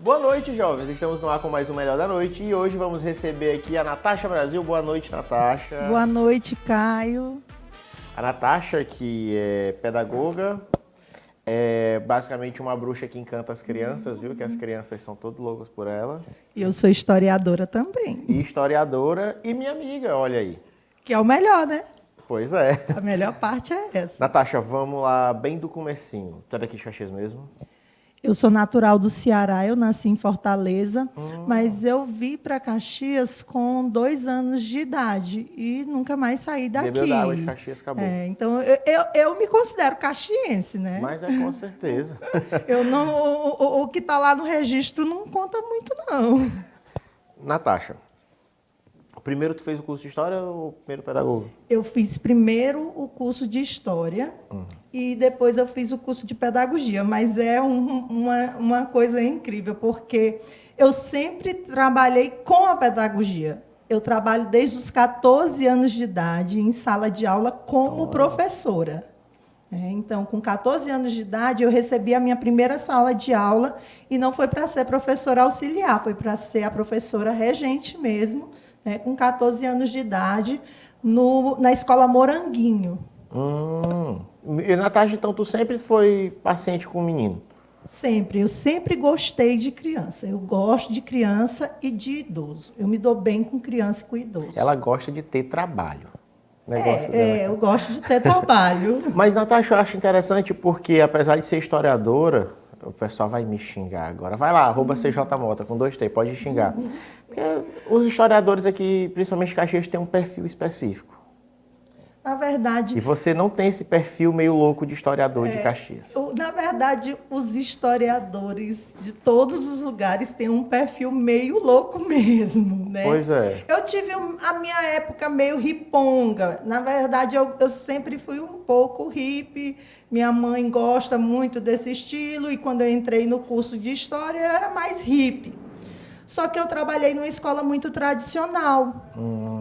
Boa noite, jovens. Estamos no ar com mais um Melhor da Noite e hoje vamos receber aqui a Natasha Brasil. Boa noite, Natasha. Boa noite, Caio. A Natasha, que é pedagoga, é basicamente uma bruxa que encanta as crianças, viu? Que as crianças são todas loucas por ela. E eu sou historiadora também. E historiadora e minha amiga, olha aí. Que é o melhor, né? Pois é. A melhor parte é essa. Natasha, vamos lá bem do comecinho. Tu é daqui de Caxias mesmo? Eu sou natural do Ceará, eu nasci em Fortaleza, mas eu vim para Caxias com 2 anos de idade e nunca mais saí daqui. Bebeu da água de Caxias, acabou. Então, eu me considero caxiense, né? Mas é com certeza. Eu não, o que está lá no registro não conta muito, não. Natasha, primeiro tu fez o curso de História ou primeiro pedagogo? Eu fiz primeiro o curso de História e depois eu fiz o curso de Pedagogia, mas é uma coisa incrível, porque eu sempre trabalhei com a pedagogia. Eu trabalho desde os 14 anos de idade em sala de aula como professora. Então, com 14 anos de idade, eu recebi a minha primeira sala de aula e não foi para ser professora auxiliar, foi para ser a professora regente mesmo, né, com 14 anos de idade, na escola Moranguinho. E, Natasha, então tu sempre foi paciente com o menino? Sempre. Eu sempre gostei de criança. Eu gosto de criança e de idoso. Eu me dou bem com criança e com idoso. Ela gosta de ter trabalho. Negócio dela. Eu gosto de ter trabalho. Mas, Natasha, eu acho interessante porque, apesar de ser historiadora, o pessoal vai me xingar agora. Vai lá, @CJMota, com 2T, pode xingar. Porque os historiadores aqui, principalmente Caxias, têm um perfil específico. Na verdade... E você não tem esse perfil meio louco de historiador de Caxias. Na verdade, os historiadores de todos os lugares têm um perfil meio louco mesmo, né? Pois é. Eu tive a minha época meio riponga. Na verdade, eu sempre fui um pouco hippie. Minha mãe gosta muito desse estilo e quando eu entrei no curso de História, eu era mais hippie. Só que eu trabalhei numa escola muito tradicional.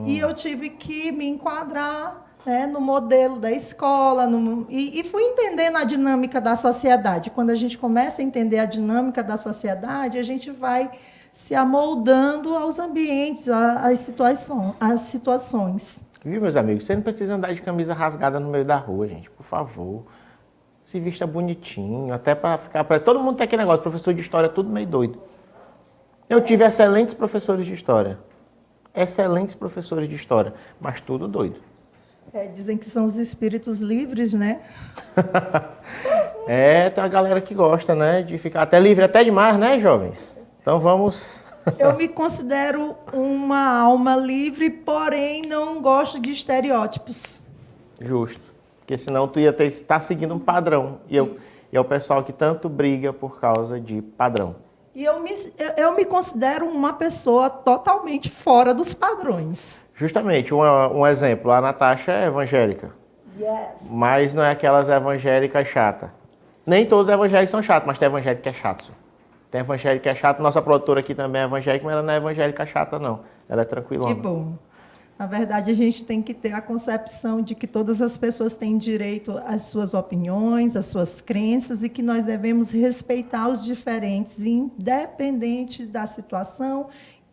E eu tive que me enquadrar, né, no modelo da escola, e fui entendendo a dinâmica da sociedade. Quando a gente começa a entender a dinâmica da sociedade, a gente vai se amoldando aos ambientes, às situações. Viu, meus amigos? Você não precisa andar de camisa rasgada no meio da rua, gente, por favor. Se vista bonitinho, até para ficar... Todo mundo tem aquele negócio, professor de história, tudo meio doido. Eu tive excelentes professores de história. Excelentes professores de história, mas tudo doido. Dizem que são os espíritos livres, né? Tem uma galera que gosta, né? De ficar até livre, até demais, né, jovens? Então vamos... Eu me considero uma alma livre, porém não gosto de estereótipos. Justo. Porque senão tu ia estar seguindo um padrão. E é o pessoal que tanto briga por causa de padrão. E eu me considero uma pessoa totalmente fora dos padrões. Justamente, um exemplo, a Natasha é evangélica. Yes. Mas não é aquelas evangélicas chatas. Nem todos os evangélicos são chatos, mas tem evangélico que é chato. Tem evangélico que é chato. Nossa produtora aqui também é evangélica, mas ela não é evangélica chata, não. Ela é tranquilona. Que bom. Na verdade, a gente tem que ter a concepção de que todas as pessoas têm direito às suas opiniões, às suas crenças, e que nós devemos respeitar os diferentes, independente da situação,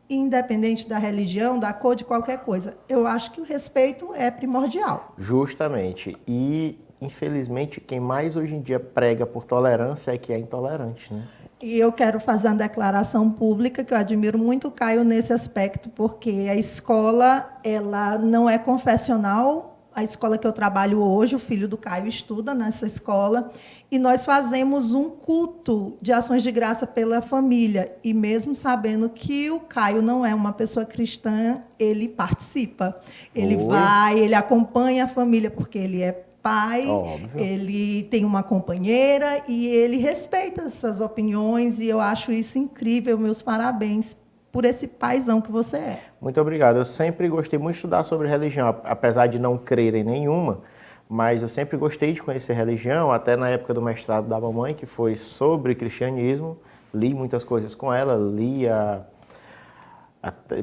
independente da religião, da cor, de qualquer coisa. Eu acho que o respeito é primordial. Justamente. E, infelizmente, quem mais hoje em dia prega por tolerância é que é intolerante, né? E eu quero fazer uma declaração pública, que eu admiro muito o Caio nesse aspecto, porque a escola ela não é confessional. A escola que eu trabalho hoje, o filho do Caio estuda nessa escola, e nós fazemos um culto de ações de graça pela família. E mesmo sabendo que o Caio não é uma pessoa cristã, ele participa. Ele vai, ele acompanha a família, porque ele é pai, óbvio. Ele tem uma companheira e ele respeita essas opiniões, e eu acho isso incrível. Meus parabéns por esse paizão que você é. Muito obrigado. Eu sempre gostei muito de estudar sobre religião, apesar de não crer em nenhuma, mas eu sempre gostei de conhecer religião, até na época do mestrado da mamãe, que foi sobre cristianismo. Li muitas coisas com ela, li a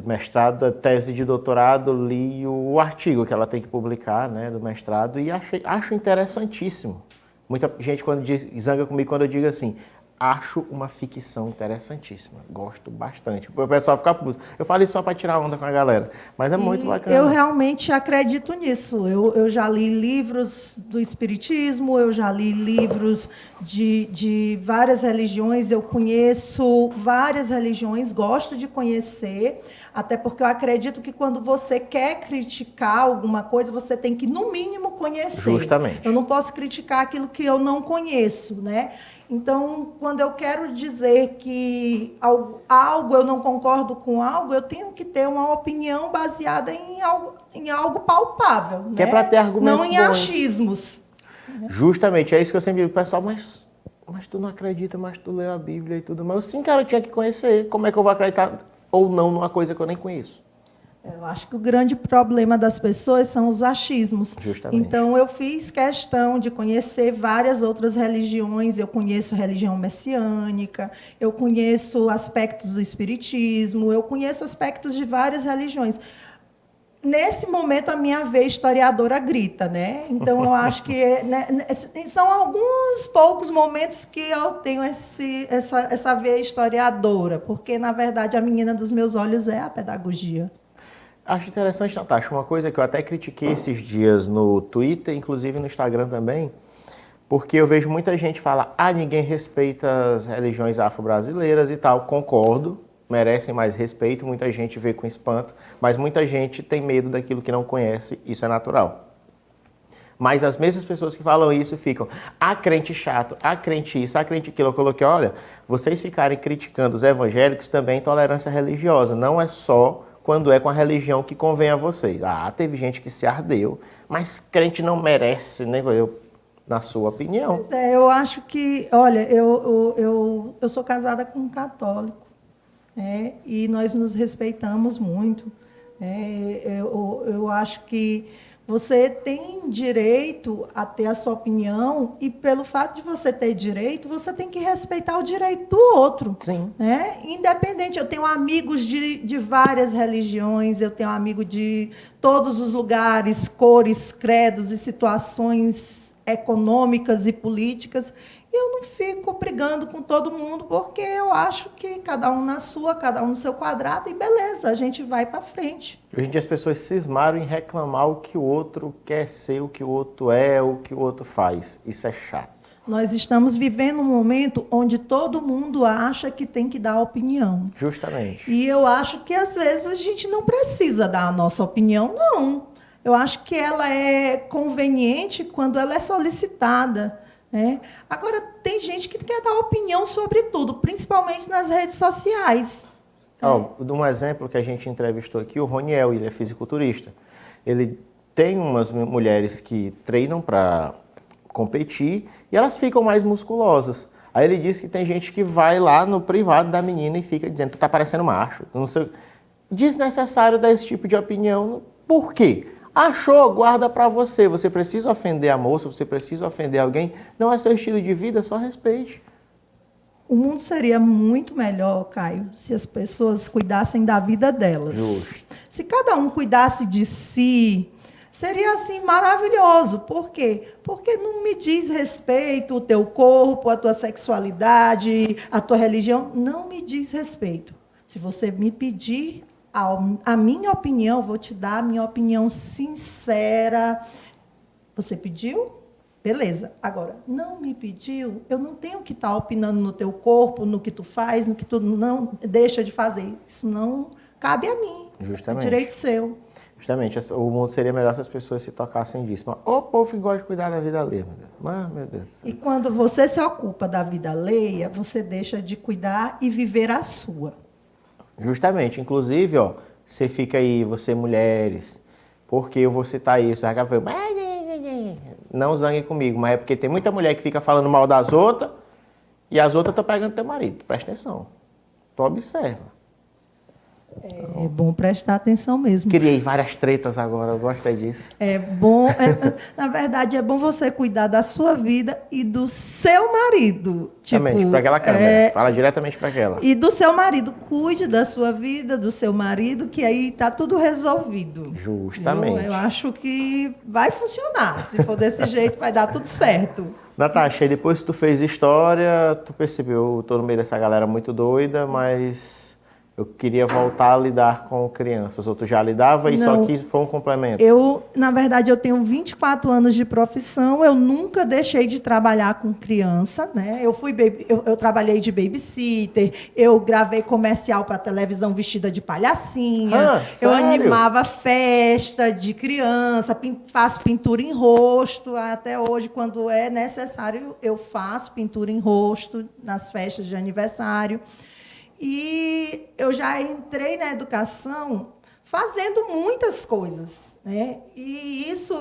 mestrado, a tese de doutorado, li o artigo que ela tem que publicar, né, do mestrado, e acho interessantíssimo. Muita gente quando zanga comigo quando eu digo assim, acho uma ficção interessantíssima. Gosto bastante. O pessoal fica puto. Eu falo isso só para tirar onda com a galera, mas é muito bacana. Eu realmente acredito nisso. Eu já li livros do Espiritismo, eu já li livros de várias religiões, eu conheço várias religiões, gosto de conhecer, até porque eu acredito que quando você quer criticar alguma coisa, você tem que, no mínimo, conhecer. Justamente. Eu não posso criticar aquilo que eu não conheço, né? Então, quando eu quero dizer que algo eu não concordo com algo, eu tenho que ter uma opinião baseada em algo palpável. Que é para ter argumentos não em bons. Achismos. Justamente, é isso que eu sempre digo, pessoal, mas tu não acredita, mas tu leu a Bíblia e tudo mais. Sim, cara, eu tinha que conhecer. Como é que eu vou acreditar ou não numa coisa que eu nem conheço? Eu acho que o grande problema das pessoas são os achismos. Justamente. Então, eu fiz questão de conhecer várias outras religiões. Eu conheço a religião messiânica, eu conheço aspectos do espiritismo, eu conheço aspectos de várias religiões. Nesse momento, a minha veia historiadora grita, né? Então, eu acho que são alguns poucos momentos que eu tenho essa veia historiadora, porque, na verdade, a menina dos meus olhos é a pedagogia. Acho interessante, Natasha, uma coisa que eu até critiquei esses dias no Twitter, inclusive no Instagram também, porque eu vejo muita gente falar, ninguém respeita as religiões afro-brasileiras e tal. Concordo, merecem mais respeito, muita gente vê com espanto, mas muita gente tem medo daquilo que não conhece, isso é natural. Mas as mesmas pessoas que falam isso ficam, crente chato, crente isso, crente aquilo. Eu coloquei, olha, vocês ficarem criticando os evangélicos também intolerância religiosa, não é só quando é com a religião que convém a vocês. Teve gente que se ardeu, mas crente não merece, né? Na sua opinião. Pois é, eu acho que, olha, eu sou casada com um católico, né? E nós nos respeitamos muito. Eu acho que você tem direito a ter a sua opinião e, pelo fato de você ter direito, você tem que respeitar o direito do outro. Sim. Né? Independente, eu tenho amigos de várias religiões, eu tenho amigos de todos os lugares, cores, credos e situações econômicas e políticas. E eu não fico brigando com todo mundo, porque eu acho que cada um na sua, cada um no seu quadrado, e beleza, a gente vai para frente. Hoje em dia as pessoas cismaram em reclamar o que o outro quer ser, o que o outro é, o que o outro faz. Isso é chato. Nós estamos vivendo um momento onde todo mundo acha que tem que dar opinião. Justamente. E eu acho que, às vezes, a gente não precisa dar a nossa opinião, não. Eu acho que ela é conveniente quando ela é solicitada. Né? Agora, tem gente que quer dar opinião sobre tudo, principalmente nas redes sociais. Um exemplo que a gente entrevistou aqui, o Roniel, ele é fisiculturista. Ele tem umas mulheres que treinam para competir e elas ficam mais musculosas. Aí ele disse que tem gente que vai lá no privado da menina e fica dizendo, tu tá parecendo macho. Não sei. Desnecessário dar esse tipo de opinião. Por quê? Achou, guarda para você. Você precisa ofender a moça, você precisa ofender alguém. Não é seu estilo de vida, só respeite. O mundo seria muito melhor, Caio, se as pessoas cuidassem da vida delas. Justo. Se cada um cuidasse de si, seria assim maravilhoso. Por quê? Porque não me diz respeito o teu corpo, a tua sexualidade, a tua religião. Não me diz respeito. Se você me pedir a minha opinião, vou te dar a minha opinião sincera. Você pediu? Beleza. Agora, não me pediu, eu não tenho que estar opinando no teu corpo, no que tu faz, no que tu não deixa de fazer. Isso não cabe a mim. Justamente. É direito seu. Justamente. O mundo seria melhor se as pessoas se tocassem disso. Mas o povo que gosta de cuidar da vida alheia, meu Deus. Mas, meu Deus. E quando você se ocupa da vida alheia, você deixa de cuidar e viver a sua. Justamente. Inclusive, você fica aí, você mulheres, porque eu vou citar isso. Não zangue comigo, mas é porque tem muita mulher que fica falando mal das outras e as outras estão pegando teu marido. Presta atenção. Tu observa. É bom prestar atenção mesmo. Criei várias tretas agora, eu gosto disso. É bom, na verdade, é bom você cuidar da sua vida e do seu marido. Exatamente, para aquela câmera. Fala diretamente para aquela. E do seu marido. Cuide da sua vida, do seu marido, que aí está tudo resolvido. Justamente. Eu acho que vai funcionar. Se for desse jeito, vai dar tudo certo. Natasha, e depois que tu fez história, tu percebeu, eu tô no meio dessa galera muito doida, mas eu queria voltar a lidar com crianças. Ou tu já lidava e só Não. que foi um complemento? Na verdade, eu tenho 24 anos de profissão, eu nunca deixei de trabalhar com criança, né? Eu trabalhei de babysitter, eu gravei comercial para televisão vestida de palhacinha, eu Sério? animava festa de criança, faço pintura em rosto, até hoje, quando é necessário, eu faço pintura em rosto nas festas de aniversário. E eu já entrei na educação fazendo muitas coisas, né? E isso,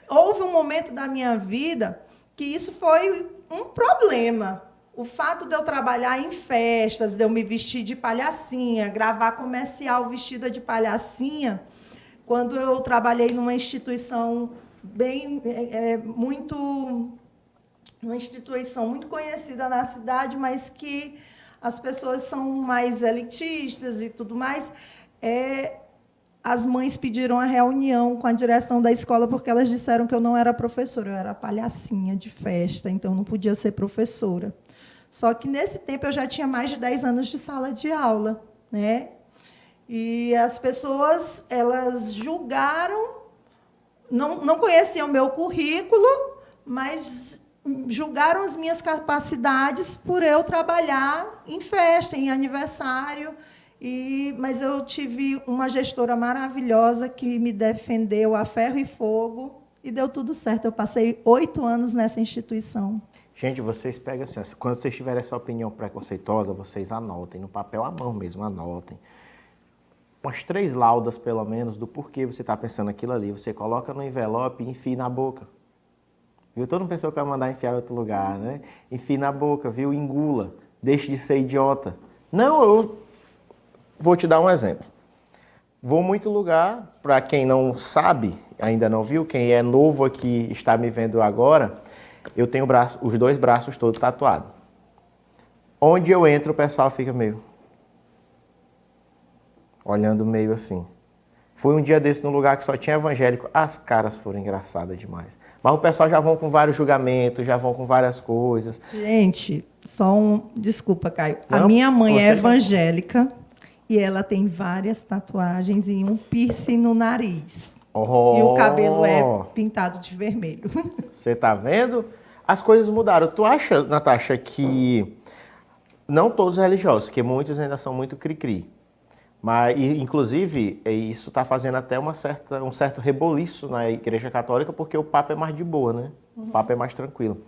houve um momento da minha vida que isso foi um problema. O fato de eu trabalhar em festas, de eu me vestir de palhacinha, gravar comercial vestida de palhacinha, quando eu trabalhei numa instituição uma instituição muito conhecida na cidade, mas que as pessoas são mais elitistas e tudo mais, as mães pediram a reunião com a direção da escola porque elas disseram que eu não era professora, eu era palhacinha de festa, então não podia ser professora. Só que, nesse tempo, eu já tinha mais de 10 anos de sala de aula, né? E as pessoas, elas julgaram, não conheciam o meu currículo, mas julgaram as minhas capacidades por eu trabalhar em festa, em aniversário. Mas eu tive uma gestora maravilhosa que me defendeu a ferro e fogo e deu tudo certo. Eu passei 8 anos nessa instituição. Gente, vocês pegam assim, quando vocês tiverem essa opinião preconceituosa, vocês anotem, no papel à mão mesmo, anotem. Umas 3 laudas, pelo menos, do porquê você está pensando aquilo ali. Você coloca no envelope e enfia na boca. Viu? Todo mundo pensou que ia mandar enfiar em outro lugar, né? Enfia na boca, viu? Engula. Deixe de ser idiota. Não, eu vou te dar um exemplo. Vou muito lugar, para quem não sabe, ainda não viu, quem é novo aqui está me vendo agora, eu tenho os 2 braços todos tatuados. Onde eu entro, o pessoal fica meio olhando meio assim. Fui um dia desse num lugar que só tinha evangélico, as caras foram engraçadas demais. Mas o pessoal já vão com vários julgamentos, já vão com várias coisas. Gente, desculpa, Caio. Não, a minha mãe é evangélica e ela tem várias tatuagens e um piercing no nariz. E o cabelo é pintado de vermelho. Você tá vendo? As coisas mudaram. Tu acha, Natasha, que não todos os religiosos, que muitos ainda são muito cri-cri, mas, inclusive, isso está fazendo até um certo reboliço na Igreja Católica, porque o Papa é mais de boa, né? O Papa é mais tranquilo.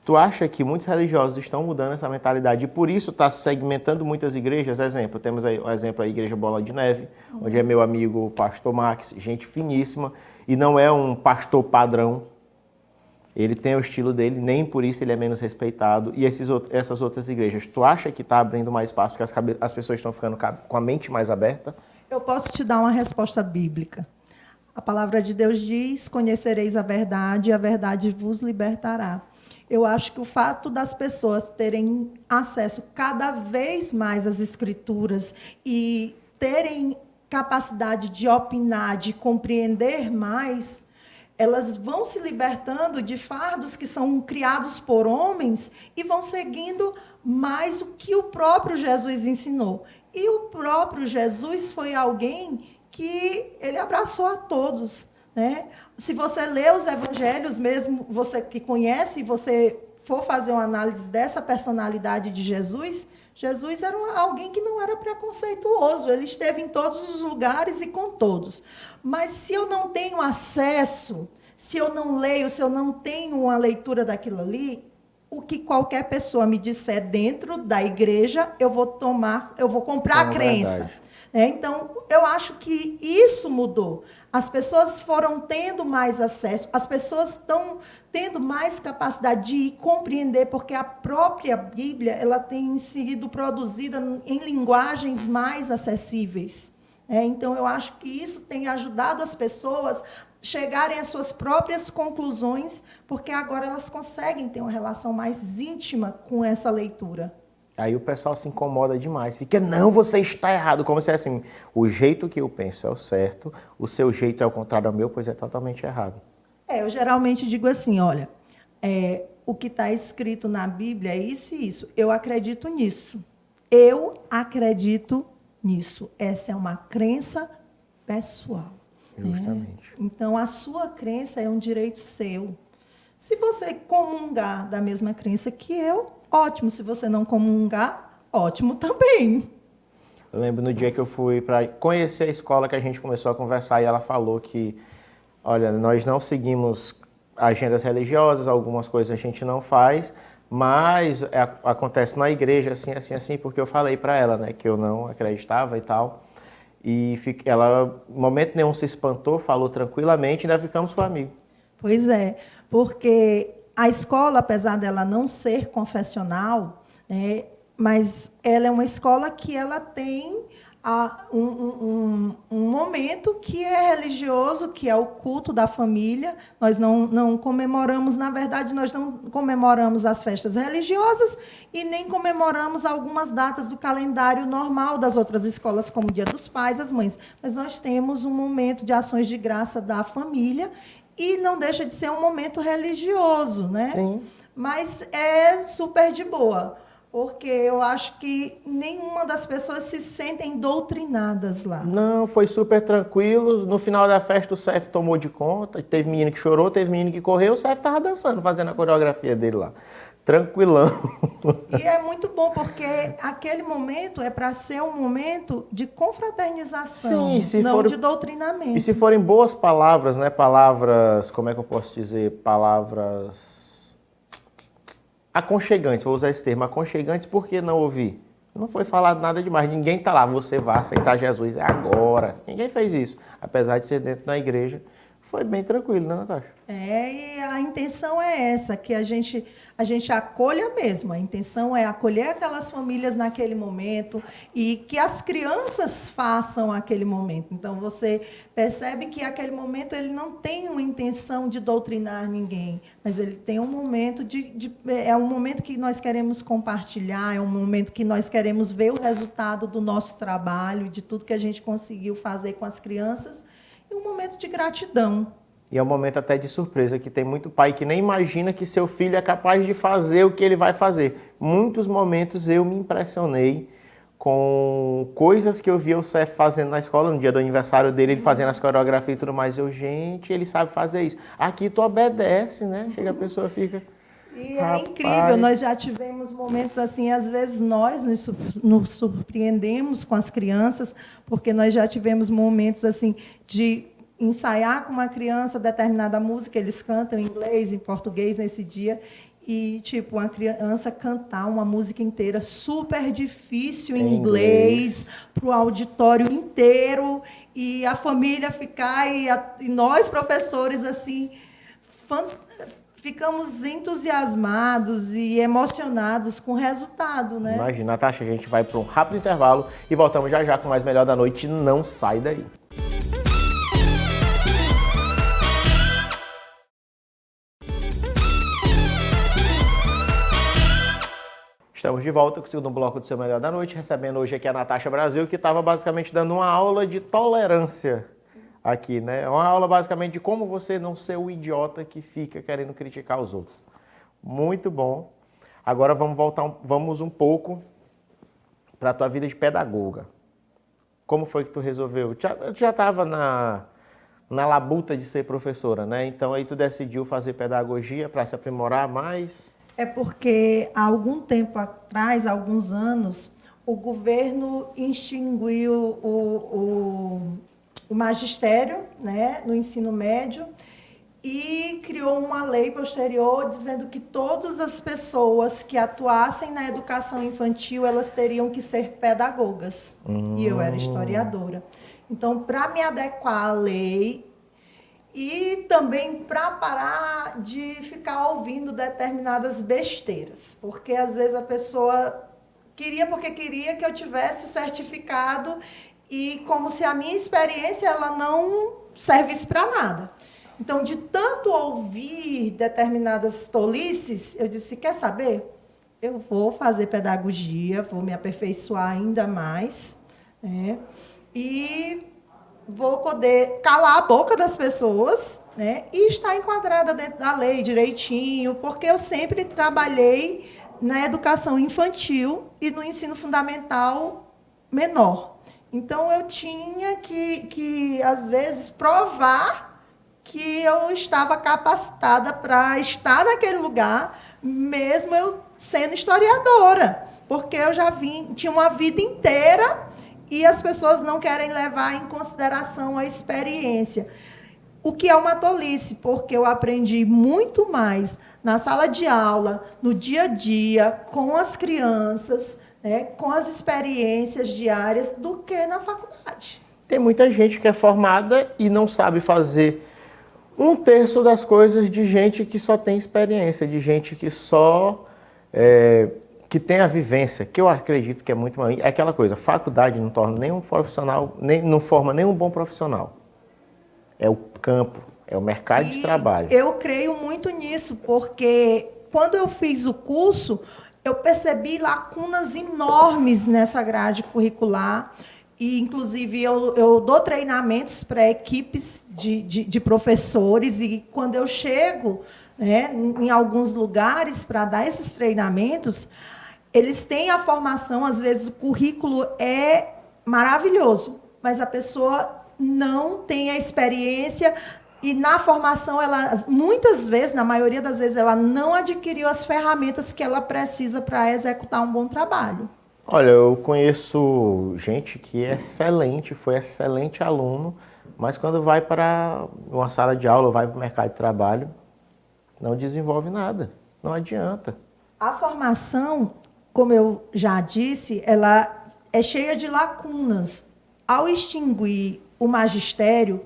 Tu acha que muitos religiosos estão mudando essa mentalidade e por isso está segmentando muitas igrejas? Exemplo, temos aí o exemplo da Igreja Bola de Neve, onde é meu amigo o pastor Max, gente finíssima, e não é um pastor padrão. Ele tem o estilo dele, nem por isso ele é menos respeitado. E essas outras igrejas, tu acha que está abrindo mais espaço porque as pessoas estão ficando com a mente mais aberta? Eu posso te dar uma resposta bíblica. A palavra de Deus diz: conhecereis a verdade e a verdade vos libertará. Eu acho que o fato das pessoas terem acesso cada vez mais às escrituras e terem capacidade de opinar, de compreender mais, elas vão se libertando de fardos que são criados por homens e vão seguindo mais o que o próprio Jesus ensinou. E o próprio Jesus foi alguém que ele abraçou a todos, né? Se você lê os evangelhos, mesmo você que conhece, e você for fazer uma análise dessa personalidade de Jesus, Jesus era alguém que não era preconceituoso, ele esteve em todos os lugares e com todos. Mas se eu não tenho acesso, se eu não leio, se eu não tenho uma leitura daquilo ali, o que qualquer pessoa me disser dentro da igreja, eu vou comprar a crença. Então, eu acho que isso mudou. As pessoas foram tendo mais acesso, as pessoas estão tendo mais capacidade de compreender, porque a própria Bíblia ela tem sido produzida em linguagens mais acessíveis. Então, eu acho que isso tem ajudado as pessoas chegarem às suas próprias conclusões, porque agora elas conseguem ter uma relação mais íntima com essa leitura. Aí o pessoal se incomoda demais, fica, não, você está errado, como se é assim, o jeito que eu penso é o certo, o seu jeito é o contrário ao meu, pois é totalmente errado. Eu geralmente digo assim, olha, o que está escrito na Bíblia é isso e isso. Eu acredito nisso. Eu acredito nisso. Essa é uma crença pessoal. Justamente. Então, a sua crença é um direito seu. Se você comungar da mesma crença que eu, ótimo. Se você não comungar, ótimo também. Eu lembro no dia que eu fui para conhecer a escola que a gente começou a conversar e ela falou que, olha, nós não seguimos agendas religiosas, algumas coisas a gente não faz, mas acontece na igreja assim, assim, assim, porque eu falei para ela, né, que eu não acreditava e tal. E ela, em momento nenhum, se espantou, falou tranquilamente e ainda ficamos com amigos. Pois é, porque a escola, apesar dela não ser confessional, né, mas ela é uma escola que ela tem um momento que é religioso, que é o culto da família. Nós não comemoramos, na verdade, nós não comemoramos as festas religiosas e nem comemoramos algumas datas do calendário normal das outras escolas, como o Dia dos Pais, as mães. Mas nós temos um momento de ações de graça da família e não deixa de ser um momento religioso, né? Sim. Mas é super de boa. Porque eu acho que nenhuma das pessoas se sentem doutrinadas lá. Não, foi super tranquilo. No final da festa o Cef tomou de conta. Teve menino que chorou, teve menino que correu. O Cef estava dançando, fazendo a coreografia dele lá. Tranquilão. E é muito bom, porque aquele momento é para ser um momento de confraternização, Sim, não de doutrinamento. E se forem boas palavras, né? Palavras, como é que eu posso dizer? Palavras aconchegantes, vou usar esse termo, aconchegantes, por que não ouvir? Não foi falado nada demais, ninguém está lá, você vai aceitar Jesus, é agora. Ninguém fez isso, apesar de ser dentro da igreja, foi bem tranquilo, né, Natasha? E a intenção é essa, que a gente acolha mesmo. A intenção é acolher aquelas famílias naquele momento e que as crianças façam aquele momento. Então, você percebe que aquele momento ele não tem uma intenção de doutrinar ninguém, mas ele tem um momento é um momento que nós queremos compartilhar, é um momento que nós queremos ver o resultado do nosso trabalho, de tudo que a gente conseguiu fazer com as crianças, e um momento de gratidão. E é um momento até de surpresa, que tem muito pai que nem imagina que seu filho é capaz de fazer o que ele vai fazer. Muitos momentos eu me impressionei com coisas que eu via o Cef fazendo na escola, no dia do aniversário dele, ele fazendo as coreografias e tudo mais. Gente, ele sabe fazer isso. Aqui tu obedece, né? Chega a pessoa fica... E é incrível, nós já tivemos momentos assim, às vezes nós nos surpreendemos com as crianças, porque nós já tivemos momentos assim de ensaiar com uma criança determinada música, eles cantam em inglês, em português nesse dia, e tipo, uma criança cantar uma música inteira super difícil em inglês para o auditório inteiro, e a família ficar, e nós professores assim, ficamos entusiasmados e emocionados com o resultado, né? Imagina, Natasha, a gente vai para um rápido intervalo e voltamos já já com mais Melhor da Noite. Não sai daí. Estamos de volta com o segundo bloco do seu Melhor da Noite, recebendo hoje aqui a Natasha Brasil, que estava basicamente dando uma aula de tolerância aqui, né? Uma aula basicamente de como você não ser o idiota que fica querendo criticar os outros. Muito bom. Agora vamos um pouco para a tua vida de pedagoga. Como foi que tu resolveu? Tu já estava na labuta de ser professora, né? Então aí tu decidiu fazer pedagogia para se aprimorar mais? É porque há algum tempo atrás, há alguns anos, o governo extinguiu o magistério, né, no ensino médio, e criou uma lei posterior dizendo que todas as pessoas que atuassem na educação infantil, elas teriam que ser pedagogas. E eu era historiadora. Então, para me adequar à lei e também para parar de ficar ouvindo determinadas besteiras, porque às vezes a pessoa queria porque queria que eu tivesse o certificado e como se a minha experiência ela não servisse para nada. Então, de tanto ouvir determinadas tolices, eu disse, quer saber? Eu vou fazer pedagogia, vou me aperfeiçoar ainda mais, né? E vou poder calar a boca das pessoas né? E está enquadrada dentro da lei direitinho, porque eu sempre trabalhei na educação infantil e no ensino fundamental menor. Então, eu tinha que às vezes, provar que eu estava capacitada para estar naquele lugar, mesmo eu sendo historiadora, porque eu já tinha uma vida inteira e as pessoas não querem levar em consideração a experiência. O que é uma tolice, porque eu aprendi muito mais na sala de aula, no dia a dia, com as crianças, né, com as experiências diárias, do que na faculdade. Tem muita gente que é formada e não sabe fazer 1/3 das coisas de gente que só tem experiência, de gente que só que tem a vivência, que eu acredito que é muito mais. É aquela coisa, faculdade não torna nenhum profissional, não forma nenhum bom profissional. É o campo, é o mercado de trabalho. Eu creio muito nisso, porque quando eu fiz o curso, eu percebi lacunas enormes nessa grade curricular. E, inclusive, eu dou treinamentos para equipes de professores. E, quando eu chego, né, em alguns lugares para dar esses treinamentos, eles têm a formação, às vezes o currículo é maravilhoso, mas a pessoa não tem a experiência e na formação, ela, muitas vezes, na maioria das vezes, ela não adquiriu as ferramentas que ela precisa para executar um bom trabalho. Olha, eu conheço gente que é excelente, foi excelente aluno, mas quando vai para uma sala de aula, vai para o mercado de trabalho, não desenvolve nada, não adianta. A formação, como eu já disse, ela é cheia de lacunas. Ao extinguir o magistério,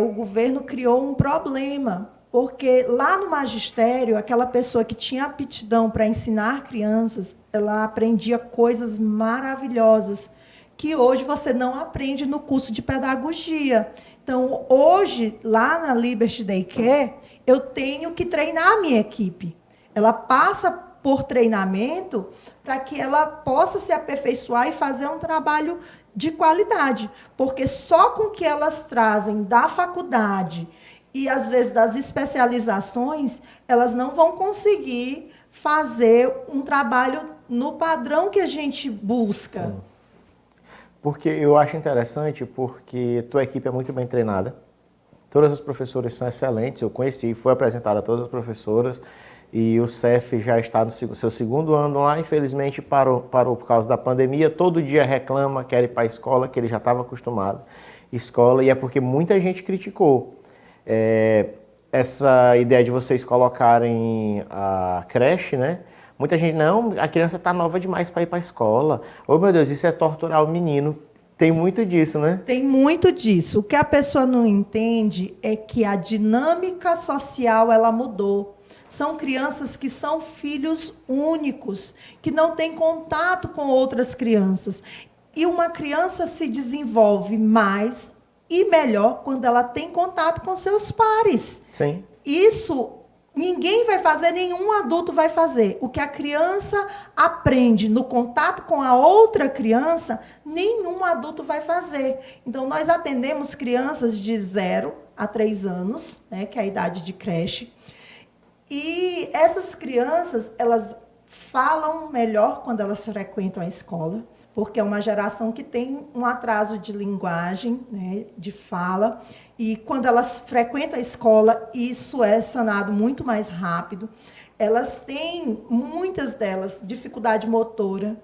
o governo criou um problema, porque lá no magistério, aquela pessoa que tinha aptidão para ensinar crianças, ela aprendia coisas maravilhosas, que hoje você não aprende no curso de pedagogia. Então, hoje, lá na Liberty Daycare, eu tenho que treinar a minha equipe. Ela passa por treinamento para que ela possa se aperfeiçoar e fazer um trabalho de qualidade, porque só com o que elas trazem da faculdade e, às vezes, das especializações, elas não vão conseguir fazer um trabalho no padrão que a gente busca. Sim. Porque eu acho interessante, porque tua equipe é muito bem treinada, todas as professoras são excelentes, eu conheci, fui apresentado a todas as professoras, e o CEF já está no seu segundo ano lá, infelizmente parou por causa da pandemia, todo dia reclama, quer ir para a escola, que ele já estava acostumado, escola, e é porque muita gente criticou. Essa ideia de vocês colocarem a creche, né? Muita gente, não, a criança está nova demais para ir para a escola. Oh, meu Deus, isso é torturar o menino. Tem muito disso, né? Tem muito disso. O que a pessoa não entende é que a dinâmica social ela mudou. São crianças que são filhos únicos, que não têm contato com outras crianças. E uma criança se desenvolve mais e melhor quando ela tem contato com seus pares. Sim. Isso ninguém vai fazer, nenhum adulto vai fazer. O que a criança aprende no contato com a outra criança, nenhum adulto vai fazer. Então, nós atendemos crianças de 0 a 3 anos, né, que é a idade de creche. E essas crianças, elas falam melhor quando elas frequentam a escola, porque é uma geração que tem um atraso de linguagem, né, de fala, e quando elas frequentam a escola, isso é sanado muito mais rápido. Elas têm, muitas delas, dificuldade motora.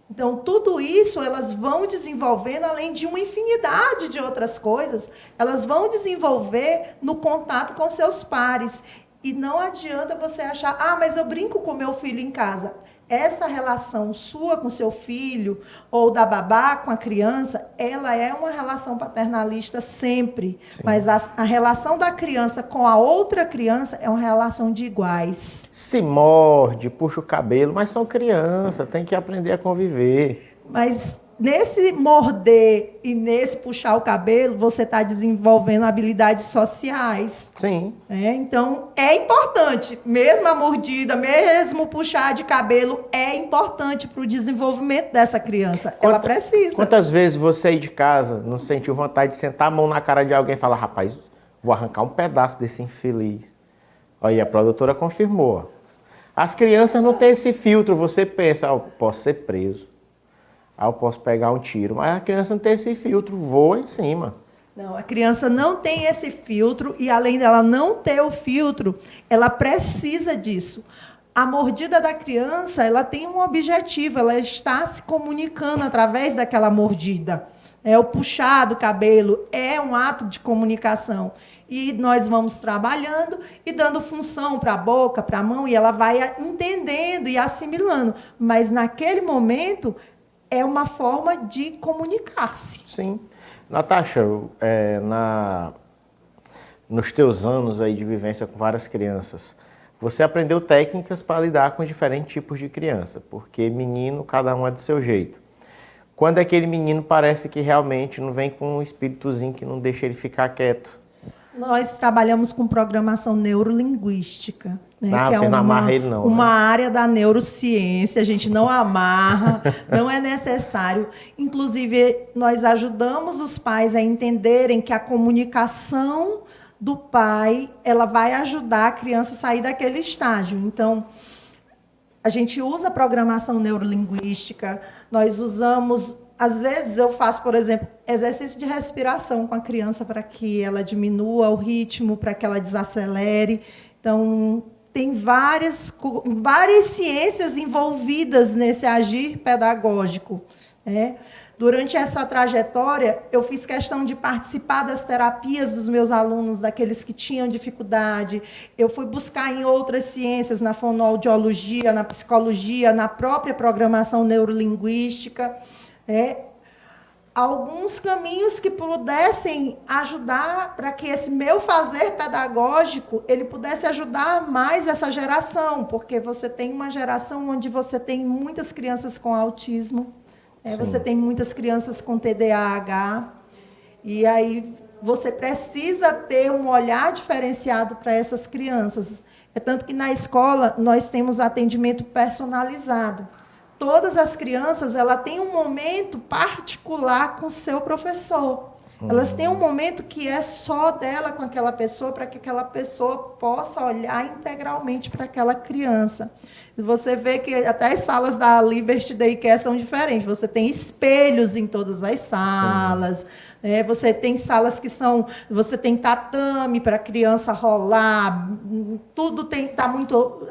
Então, tudo isso elas vão desenvolvendo, além de uma infinidade de outras coisas, elas vão desenvolver no contato com seus pares. E não adianta você achar, mas eu brinco com meu filho em casa. Essa relação sua com seu filho, ou da babá com a criança, ela é uma relação paternalista sempre. Sim. Mas a relação da criança com a outra criança é uma relação de iguais. Se morde, puxa o cabelo, mas são crianças, tem que aprender a conviver. Mas nesse morder e nesse puxar o cabelo, você está desenvolvendo habilidades sociais. Sim. Então, é importante. Mesmo a mordida, mesmo puxar de cabelo, é importante para o desenvolvimento dessa criança. Ela precisa. Quantas vezes você aí de casa não sentiu vontade de sentar a mão na cara de alguém e falar, rapaz, Vou arrancar um pedaço desse infeliz. Aí a produtora confirmou. Ó. As crianças não têm esse filtro. Você pensa, eu posso ser preso. Eu posso pegar um tiro. Mas a criança não tem esse filtro. Voa em cima. Não, a criança não tem esse filtro e, além dela não ter o filtro, ela precisa disso. A mordida da criança, ela tem um objetivo, ela está se comunicando através daquela mordida. O puxar do cabelo é um ato de comunicação. E nós vamos trabalhando e dando função para a boca, para a mão, e ela vai entendendo e assimilando. Mas, naquele momento, é uma forma de comunicar-se. Sim. Natasha, nos teus anos aí de vivência com várias crianças, você aprendeu técnicas para lidar com diferentes tipos de criança, porque menino, cada um é do seu jeito. Quando aquele menino parece que realmente não vem com um espíritozinho que não deixa ele ficar quieto? Nós trabalhamos com programação neurolinguística, né? Que Você não amarra ele não, uma né? área da neurociência, a gente não amarra, não é necessário. Inclusive, nós ajudamos os pais a entenderem que a comunicação do pai, ela vai ajudar a criança a sair daquele estágio. Então, a gente usa a programação neurolinguística, nós usamos... Às vezes eu faço, por exemplo, exercício de respiração com a criança para que ela diminua o ritmo, para que ela desacelere. Então, tem várias ciências envolvidas nesse agir pedagógico, né? Durante essa trajetória, eu fiz questão de participar das terapias dos meus alunos, daqueles que tinham dificuldade. Eu fui buscar em outras ciências, na fonoaudiologia, na psicologia, na própria programação neurolinguística, alguns caminhos que pudessem ajudar para que esse meu fazer pedagógico ele pudesse ajudar mais essa geração, porque você tem uma geração onde você tem muitas crianças com autismo, você tem muitas crianças com TDAH, e aí você precisa ter um olhar diferenciado para essas crianças. É tanto que na escola nós temos atendimento personalizado. Todas as crianças, ela têm um momento particular com o seu professor. Elas têm um momento que é só dela com aquela pessoa, para que aquela pessoa possa olhar integralmente para aquela criança. E você vê que até as salas da Liberty Daycare são diferentes. Você tem espelhos em todas as salas. Você tem salas que são... Você tem tatame para a criança rolar. Tudo está muito...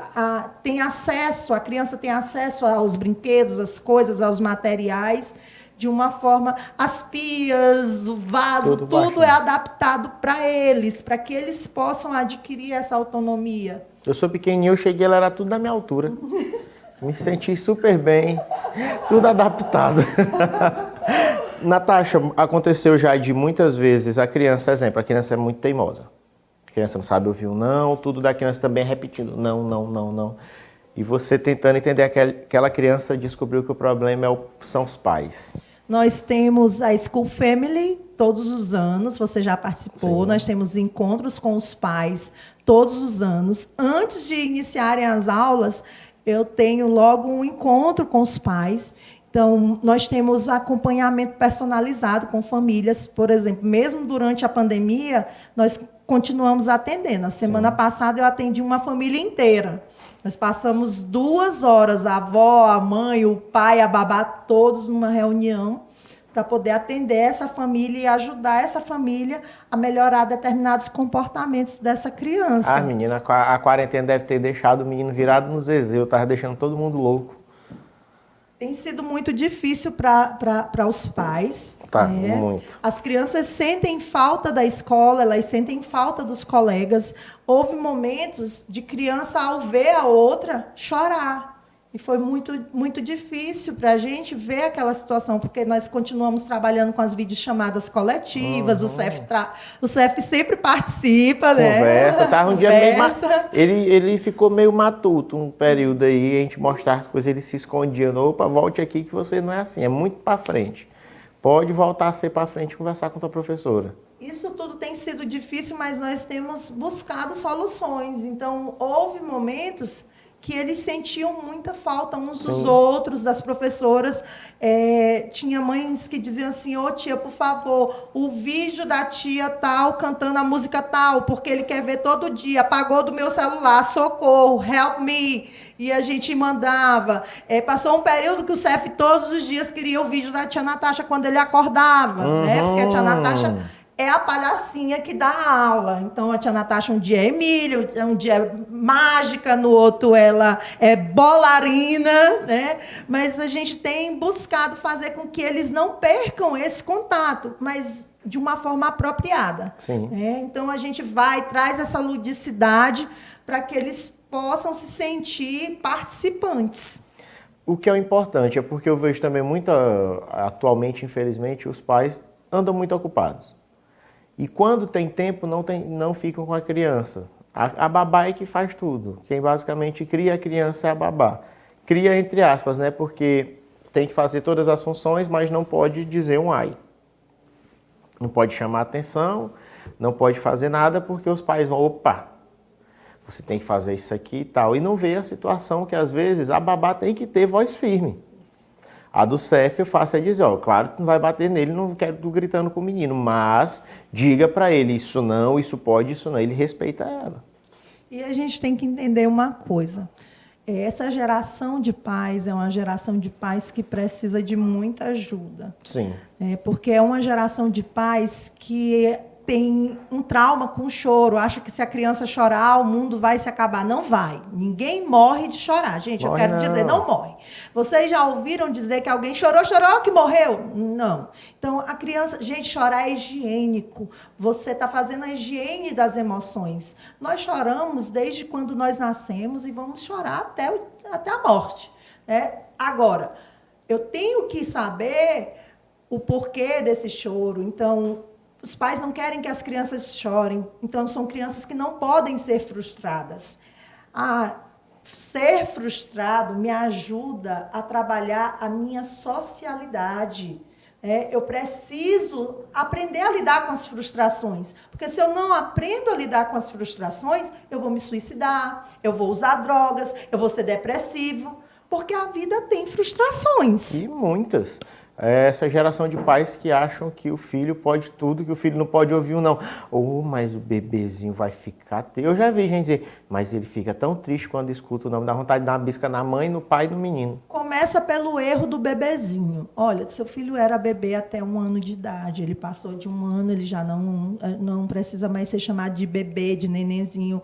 tem acesso, a criança tem acesso aos brinquedos, às coisas, aos materiais, de uma forma... As pias, o vaso, tudo é adaptado para eles, para que eles possam adquirir essa autonomia. Eu sou pequenininho, eu cheguei, ela era tudo da minha altura. Me senti super bem, tudo adaptado. Natasha, aconteceu já de muitas vezes a criança, exemplo, a criança é muito teimosa. A criança não sabe ouvir um não, tudo da criança também é repetindo, não, não, não, não. E você tentando entender aquela criança descobriu que o problema são os pais. Nós temos a School Family todos os anos, você já participou. Sim. Nós temos encontros com os pais todos os anos. Antes de iniciarem as aulas, eu tenho logo um encontro com os pais. Então, nós temos acompanhamento personalizado com famílias. Por exemplo, mesmo durante a pandemia, nós continuamos atendendo. A semana passada, eu atendi uma família inteira. Nós passamos 2 horas, a avó, a mãe, o pai, a babá, todos numa reunião para poder atender essa família e ajudar essa família a melhorar determinados comportamentos dessa criança. Menina, a quarentena deve ter deixado o menino virado no zezé, estava deixando todo mundo louco. Tem sido muito difícil para os pais. Muito. As crianças sentem falta da escola, elas sentem falta dos colegas. Houve momentos de criança, ao ver a outra, chorar. E foi muito, muito difícil para a gente ver aquela situação, porque nós continuamos trabalhando com as videochamadas coletivas, o CEF sempre participa, né? Conversa, tá um dia meio... Ele ficou meio matuto um período aí, a gente mostrar as coisas, ele se escondia. Opa, volte aqui que você não é assim, é muito para frente. Pode voltar a ser para frente e conversar com a tua professora. Isso tudo tem sido difícil, mas nós temos buscado soluções. Então, houve momentos que eles sentiam muita falta uns dos outros, das professoras. Tinha mães que diziam assim, ô tia, por favor, o vídeo da tia tal, cantando a música tal, porque ele quer ver todo dia, apagou do meu celular, socorro, help me. E a gente mandava. Passou um período que o CEF todos os dias queria o vídeo da tia Natasha quando ele acordava, né? Porque a tia Natasha é a palhacinha que dá a aula. Então, a tia Natasha um dia é Emília, um dia é mágica, no outro ela é bolarina, né? Mas a gente tem buscado fazer com que eles não percam esse contato, mas de uma forma apropriada. Sim. Então, a gente traz essa ludicidade para que eles possam se sentir participantes. O que é importante é porque eu vejo também atualmente, infelizmente, os pais andam muito ocupados. E quando tem tempo, não ficam com a criança. A babá é que faz tudo. Quem basicamente cria a criança é a babá. Cria entre aspas, né? Porque tem que fazer todas as funções, mas não pode dizer um ai. Não pode chamar atenção, não pode fazer nada, porque os pais vão, opa, você tem que fazer isso aqui e tal. E não vê a situação que, às vezes, a babá tem que ter voz firme. A do CEF eu faço é dizer, claro que não vai bater nele, não quero tu gritando com o menino, mas diga para ele, isso não, isso pode, isso não, ele respeita ela. E a gente tem que entender uma coisa, essa geração de pais é uma geração de pais que precisa de muita ajuda. Sim. Porque é uma geração de pais que tem um trauma com o choro, acha que se a criança chorar, o mundo vai se acabar. Não vai. Ninguém morre de chorar. Gente, eu quero dizer, não morre. Vocês já ouviram dizer que alguém chorou que morreu? Não. Então, a criança... Gente, chorar é higiênico. Você está fazendo a higiene das emoções. Nós choramos desde quando nós nascemos e vamos chorar até a morte. Agora, eu tenho que saber o porquê desse choro. Então... Os pais não querem que as crianças chorem, então são crianças que não podem ser frustradas. Ser frustrado me ajuda a trabalhar a minha socialidade. Eu preciso aprender a lidar com as frustrações, porque se eu não aprendo a lidar com as frustrações, eu vou me suicidar, eu vou usar drogas, eu vou ser depressivo, porque a vida tem frustrações. E muitas. Essa geração de pais que acham que o filho pode tudo, que o filho não pode ouvir um não. Mas o bebezinho vai ficar... Eu já vi gente dizer, mas ele fica tão triste quando escuta o nome, dá vontade de dar uma bisca na mãe, no pai e no menino. Começa pelo erro do bebezinho. Olha, seu filho era bebê até 1 ano de idade, ele passou de 1 ano, ele já não precisa mais ser chamado de bebê, de nenenzinho.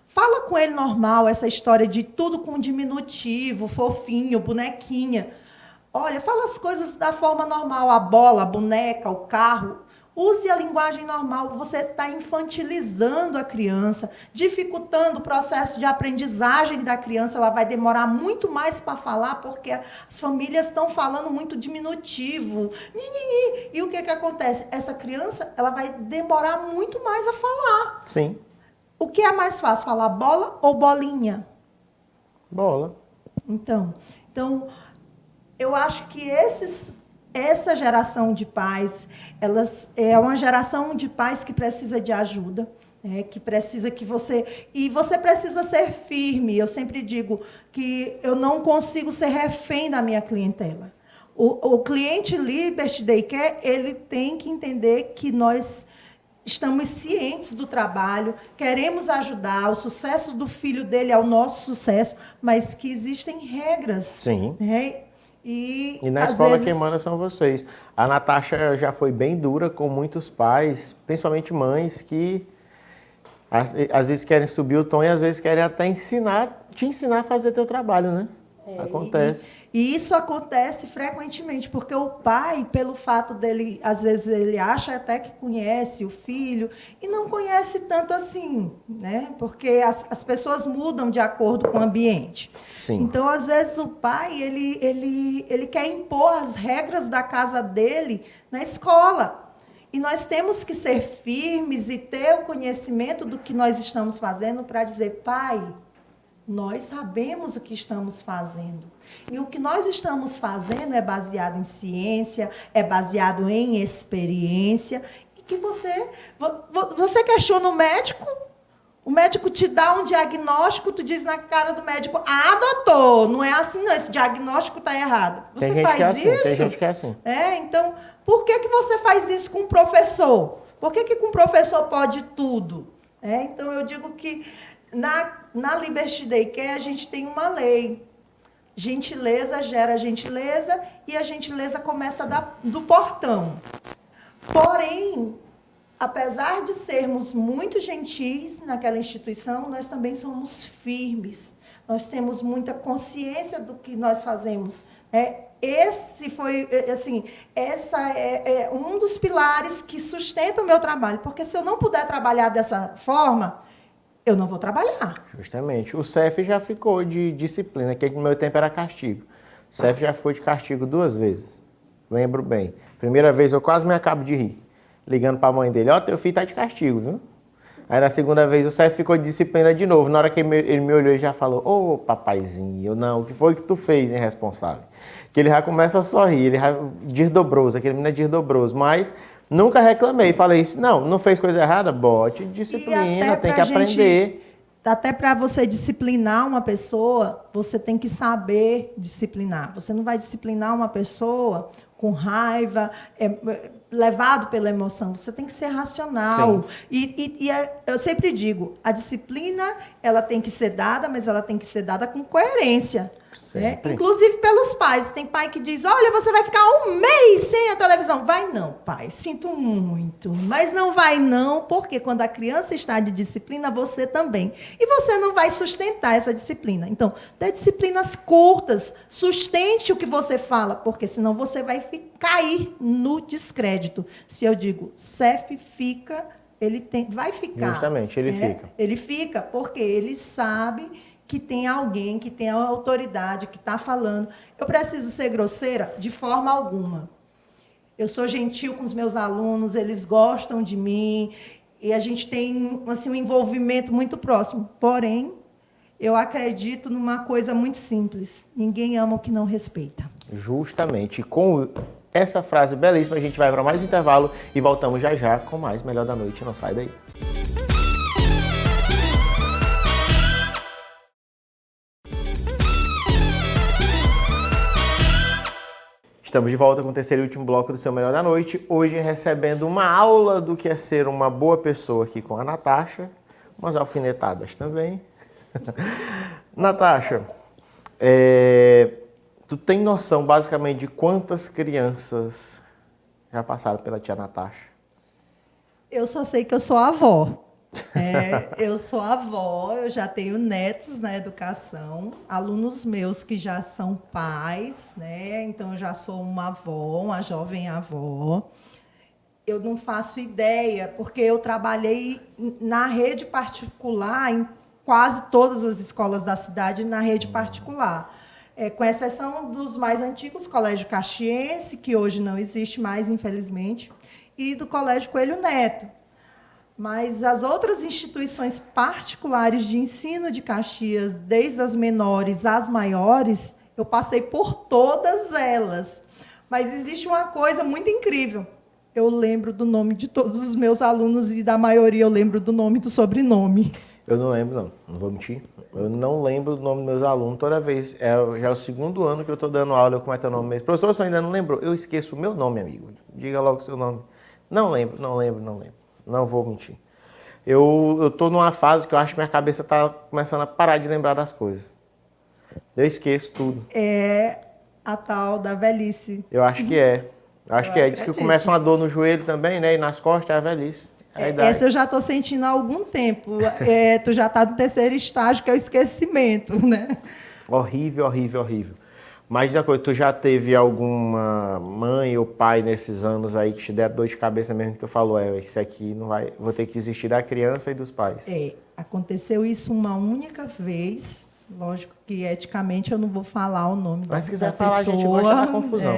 Fala com ele normal, essa história de tudo com diminutivo, fofinho, bonequinha. Olha, fala as coisas da forma normal, a bola, a boneca, o carro. Use a linguagem normal. Você está infantilizando a criança, dificultando o processo de aprendizagem da criança. Ela vai demorar muito mais para falar, porque as famílias estão falando muito diminutivo. E o que acontece? Essa criança ela vai demorar muito mais a falar. Sim. O que é mais fácil, falar bola ou bolinha? Bola. Então, eu acho que essa geração de pais, é uma geração de pais que precisa de ajuda, que precisa que você... E você precisa ser firme. Eu sempre digo que eu não consigo ser refém da minha clientela. O cliente Liberty Daycare, ele tem que entender que nós estamos cientes do trabalho, queremos ajudar, o sucesso do filho dele é o nosso sucesso, mas que existem regras. Sim. E na escola quem manda são vocês. A Natasha já foi bem dura com muitos pais, principalmente mães, que às vezes querem subir o tom e às vezes querem até te ensinar a fazer teu trabalho, né? Acontece. E isso acontece frequentemente, porque o pai, pelo fato dele, às vezes ele acha até que conhece o filho e não conhece tanto assim, né? Porque as pessoas mudam de acordo com o ambiente. Sim. Então, às vezes, o pai ele quer impor as regras da casa dele na escola. E nós temos que ser firmes e ter o conhecimento do que nós estamos fazendo para dizer, pai, nós sabemos o que estamos fazendo. E o que nós estamos fazendo é baseado em ciência, é baseado em experiência. E que você questiona o O médico te dá um diagnóstico, tu diz na cara do médico, doutor, não é assim não, esse diagnóstico está errado. Você faz isso? Tem gente que é assim. Então, por que você faz isso com o professor? Por que com o professor pode tudo? Então, eu digo que na Liberty Daycare a gente tem uma lei. Gentileza gera gentileza e a gentileza começa do portão. Porém, apesar de sermos muito gentis naquela instituição, nós também somos firmes. Nós temos muita consciência do que nós fazemos. Esse foi, assim, essa é um dos pilares que sustenta o meu trabalho. Porque se eu não puder trabalhar dessa forma, eu não vou trabalhar. Justamente. O CEF já ficou de disciplina, que no meu tempo era castigo. O CEF já ficou de castigo 2 vezes. Lembro bem. Primeira vez eu quase me acabo de rir. Ligando para a mãe dele, teu filho tá de castigo, viu? Aí na segunda vez o CEF ficou de disciplina de novo. Na hora que ele me olhou, ele já falou, papaizinho, eu não, o que foi que tu fez, irresponsável? Que ele já começa a sorrir, ele já desdobroso, aquele menino é desdobroso, mas nunca reclamei. Falei isso, não fez coisa errada? Bote disciplina, tem que aprender. Até para você disciplinar uma pessoa, você tem que saber disciplinar. Você não vai disciplinar uma pessoa com raiva, levado pela emoção. Você tem que ser racional. Eu sempre digo, a disciplina ela tem que ser dada, mas ela tem que ser dada com coerência. Inclusive pelos pais. Tem pai que diz, olha, você vai ficar 1 mês sem a televisão. Vai não, pai, sinto muito. Mas não vai não, porque quando a criança está de disciplina, você também. E você não vai sustentar essa disciplina. Então, dê disciplinas curtas, sustente o que você fala, porque senão você vai cair no descrédito. Se eu digo, CEF fica, vai ficar. Justamente, ele fica. Ele fica porque ele sabe que tem alguém, que tem a autoridade, que está falando. Eu preciso ser grosseira? De forma alguma. Eu sou gentil com os meus alunos, eles gostam de mim, e a gente tem assim, um envolvimento muito próximo. Porém, eu acredito numa coisa muito simples. Ninguém ama o que não respeita. Justamente. Com essa frase belíssima, a gente vai para mais um intervalo e voltamos já já com mais Melhor da Noite. Não sai daí. Estamos de volta com o terceiro e último bloco do seu Melhor da Noite. Hoje recebendo uma aula do que é ser uma boa pessoa aqui com a Natasha. Umas alfinetadas também. Natasha, tu tem noção basicamente de quantas crianças já passaram pela tia Natasha? Eu só sei que eu sou avó. Eu sou avó, eu já tenho netos na educação, alunos meus que já são pais, então eu já sou uma avó, uma jovem avó. Eu não faço ideia, porque eu trabalhei na rede particular, em quase todas as escolas da cidade, na rede particular. Com exceção dos mais antigos, Colégio Caxiense, que hoje não existe mais, infelizmente, e do Colégio Coelho Neto. Mas as outras instituições particulares de ensino de Caxias, desde as menores às maiores, eu passei por todas elas. Mas existe uma coisa muito incrível. Eu lembro do nome de todos os meus alunos e da maioria eu lembro do nome e do sobrenome. Eu não lembro, não vou mentir. Eu não lembro do nome dos meus alunos toda vez. Já é o 2º ano que eu estou dando aula, como é teu nome mesmo? Professor, você ainda não lembrou? Eu esqueço o meu nome, amigo. Diga logo o seu nome. Não lembro. Não vou mentir. Eu estou numa fase que eu acho que minha cabeça está começando a parar de lembrar das coisas. Eu esqueço tudo. É a tal da velhice. Eu acho que é. Diz que começa uma dor no joelho também, né? E nas costas é a velhice. Essa eu já estou sentindo há algum tempo. Tu já está no 3º estágio, que é o esquecimento, né? Horrível. Mas uma coisa, tu já teve alguma mãe ou pai nesses anos aí que te deram dor de cabeça mesmo que tu falou, isso aqui não vai, vou ter que desistir da criança e dos pais? Aconteceu isso uma única vez. Lógico que eticamente eu não vou falar o nome da pessoa. Mas se quiser falar, a gente gosta da confusão.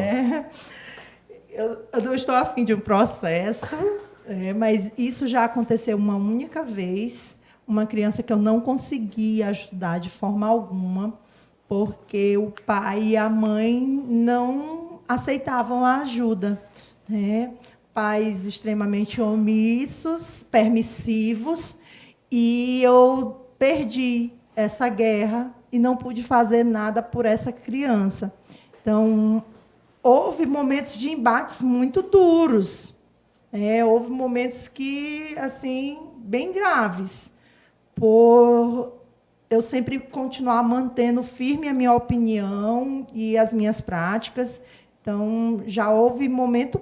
Eu não estou a fim de um processo, mas isso já aconteceu uma única vez. Uma criança que eu não consegui ajudar de forma alguma, porque o pai e a mãe não aceitavam a ajuda. Pais extremamente omissos, permissivos, E eu perdi essa guerra e não pude fazer nada por essa criança. Então, houve momentos de embates muito duros. Houve momentos que, assim, bem graves, por eu sempre continuar mantendo firme a minha opinião e as minhas práticas. Então, já houve momento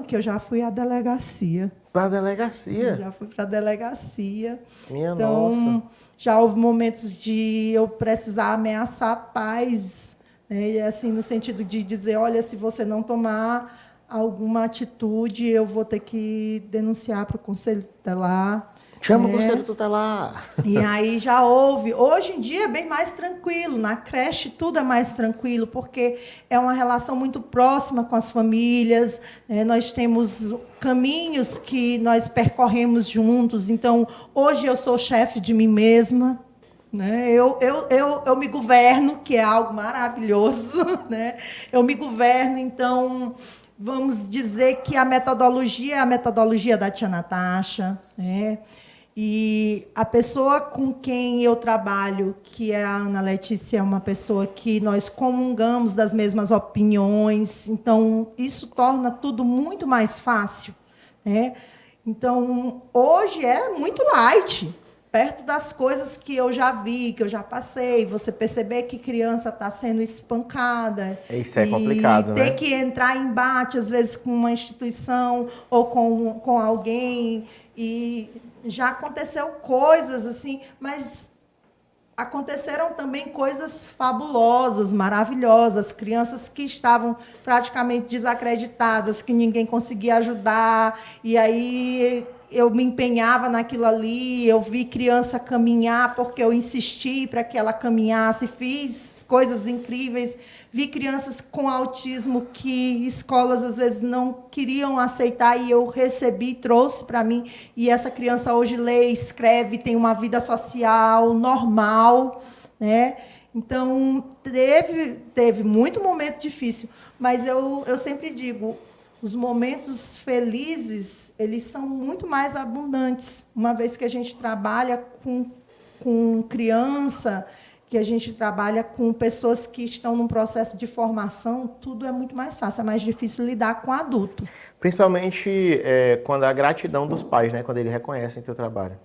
que eu já fui à delegacia. Para a delegacia? Já fui para a delegacia. Minha então, nossa. Já houve momentos de eu precisar ameaçar a paz, né? Assim, no sentido de dizer, olha, se você não tomar alguma atitude, eu vou ter que denunciar para o conselho tutelar. Chama o conselho tutelar. E aí já houve. Hoje em dia é bem mais tranquilo. Na creche tudo é mais tranquilo, porque é uma relação muito próxima com as famílias. Nós temos caminhos que nós percorremos juntos. Então, hoje eu sou chefe de mim mesma. Né? Eu me governo, que é algo maravilhoso. Né? Eu me governo, então... Vamos dizer que a metodologia é a metodologia da tia Natasha, né? E a pessoa com quem eu trabalho, que é a Ana Letícia, é uma pessoa que nós comungamos das mesmas opiniões, então isso torna tudo muito mais fácil, né? Então, hoje é muito light, perto das coisas que eu já vi, que eu já passei, você perceber que criança está sendo espancada. Isso é complicado, né? Ter que entrar em embate, às vezes, com uma instituição ou com alguém. E já aconteceu coisas assim, mas aconteceram também coisas fabulosas, maravilhosas, crianças que estavam praticamente desacreditadas, que ninguém conseguia ajudar, e aí eu me empenhava naquilo ali, eu vi criança caminhar porque eu insisti para que ela caminhasse, fiz coisas incríveis, vi crianças com autismo que escolas às vezes não queriam aceitar e eu recebi, trouxe para mim, e essa criança hoje lê, escreve, tem uma vida social normal, né? Então, teve muito momento difícil, mas eu sempre digo, os momentos felizes, eles são muito mais abundantes, uma vez que a gente trabalha com criança, que a gente trabalha com pessoas que estão num processo de formação, tudo é muito mais fácil, é mais difícil lidar com adulto. Principalmente quando a gratidão dos pais, né? Quando eles reconhecem teu trabalho.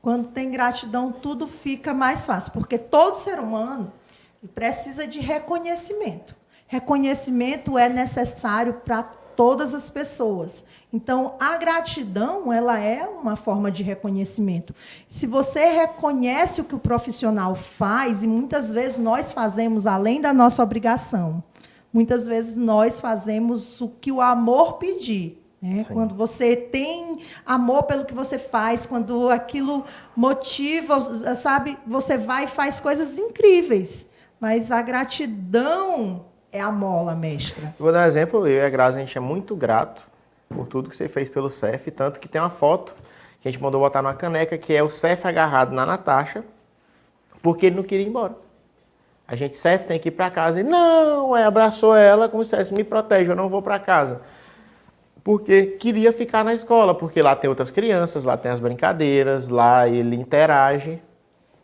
Quando tem gratidão, tudo fica mais fácil, porque todo ser humano precisa de reconhecimento. Reconhecimento é necessário para todas as pessoas. Então, a gratidão, ela é uma forma de reconhecimento. Se você reconhece o que o profissional faz, e muitas vezes nós fazemos além da nossa obrigação, muitas vezes nós fazemos o que o amor pedir. Quando você tem amor pelo que você faz, quando aquilo motiva, sabe, você vai e faz coisas incríveis. Mas a gratidão é a mola mestra. Vou dar um exemplo, eu e a Grazi, a gente é muito grato por tudo que você fez pelo CEF, tanto que tem uma foto que a gente mandou botar numa caneca, que é o CEF agarrado na Natasha, porque ele não queria ir embora. A gente, CEF, tem que ir para casa. E não, abraçou ela como se dissesse, me protege, eu não vou para casa. Porque queria ficar na escola, porque lá tem outras crianças, lá tem as brincadeiras, lá ele interage.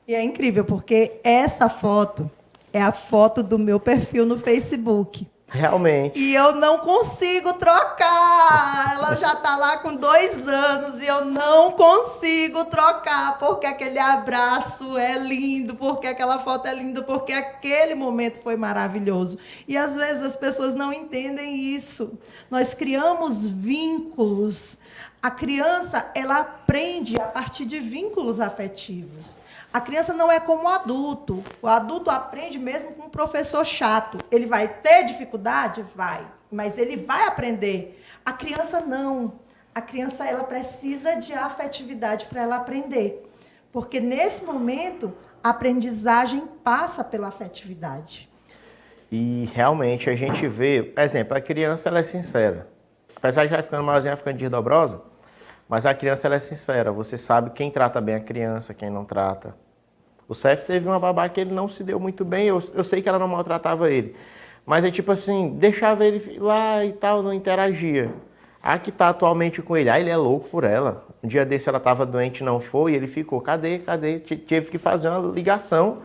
E é incrível, porque essa foto é a foto do meu perfil no Facebook. Realmente. E eu não consigo trocar. Ela já está lá com 2 anos e eu não consigo trocar, porque aquele abraço é lindo, porque aquela foto é linda, porque aquele momento foi maravilhoso. E às vezes as pessoas não entendem isso. Nós criamos vínculos. A criança, ela aprende a partir de vínculos afetivos. A criança não é como o adulto. O adulto aprende mesmo com um professor chato. Ele vai ter dificuldade? Vai. Mas ele vai aprender. A criança não. A criança, ela precisa de afetividade para ela aprender. Porque, nesse momento, a aprendizagem passa pela afetividade. E, realmente, a gente vê... Exemplo, a criança, ela é sincera. Apesar de já ficando maiorzinha, ficando desdobrosa, mas a criança, ela é sincera. Você sabe quem trata bem a criança, quem não trata. O CEF teve uma babá que ele não se deu muito bem. Eu sei que ela não maltratava ele. Mas é tipo assim, deixava ele lá e tal, não interagia. A que está atualmente com ele, ele é louco por ela. Um dia desse ela estava doente, não foi, e ele ficou, cadê? Teve que fazer uma ligação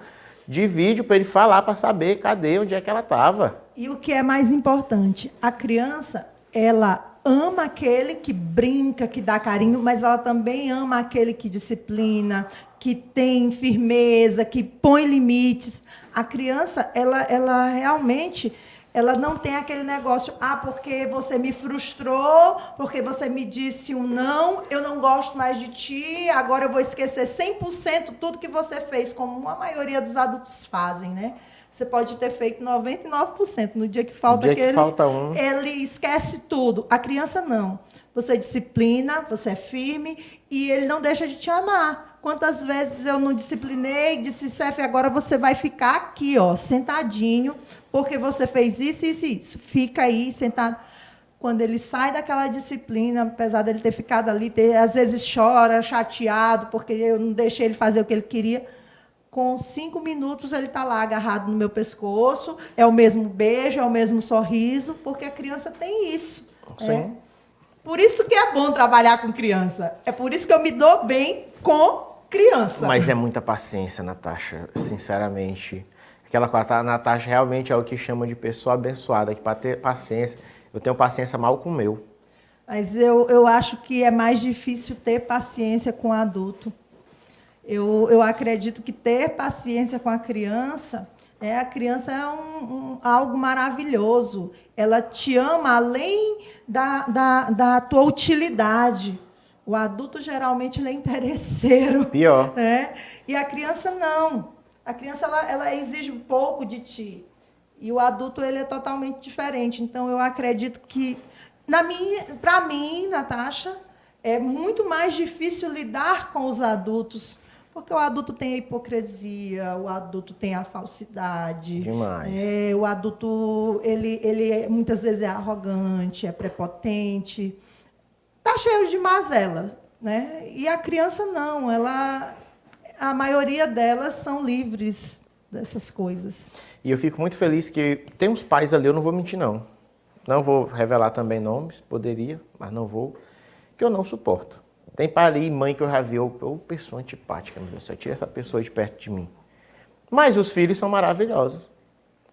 de vídeo para ele falar, para saber cadê, onde é que ela estava. E o que é mais importante, a criança, ela ama aquele que brinca, que dá carinho, mas ela também ama aquele que disciplina, que tem firmeza, que põe limites. A criança, ela realmente... ela não tem aquele negócio, porque você me frustrou, porque você me disse um não, eu não gosto mais de ti, agora eu vou esquecer 100% tudo que você fez, como a maioria dos adultos fazem, né? Você pode ter feito 99%, no dia que falta ele esquece tudo. A criança não. Você disciplina, você é firme e ele não deixa de te amar. Quantas vezes eu não disciplinei, disse, Cef, agora você vai ficar aqui, ó, sentadinho, porque você fez isso, isso e isso. Fica aí, sentado. Quando ele sai daquela disciplina, apesar dele ter ficado ali, às vezes chora, chateado, porque eu não deixei ele fazer o que ele queria. Com 5 minutos, ele está lá agarrado no meu pescoço, é o mesmo beijo, é o mesmo sorriso, porque a criança tem isso. Sim. Por isso que é bom trabalhar com criança. É por isso que eu me dou bem com criança. Mas é muita paciência, Natasha, sinceramente. Aquela coisa, a Natasha realmente é o que chama de pessoa abençoada, que para ter paciência, eu tenho paciência mal com o meu. Mas eu acho que é mais difícil ter paciência com adulto. Eu acredito que ter paciência com a criança é algo maravilhoso. Ela te ama além da tua utilidade. O adulto, geralmente, ele é interesseiro. Pior. E a criança, não. A criança, ela exige um pouco de ti. E o adulto, ele é totalmente diferente. Então, eu acredito que, para mim, Natasha, é muito mais difícil lidar com os adultos, porque o adulto tem a hipocrisia, o adulto tem a falsidade. Demais. O adulto, ele muitas vezes é arrogante, é prepotente. Está cheio de mazela, né? E a criança não, a maioria delas são livres dessas coisas. E eu fico muito feliz que tem uns pais ali, eu não vou mentir não. Não vou revelar também nomes, poderia, mas não vou, que eu não suporto. Tem pai ali e mãe que eu já vi, pessoa antipática, meu Deus, só tira essa pessoa de perto de mim. Mas os filhos são maravilhosos.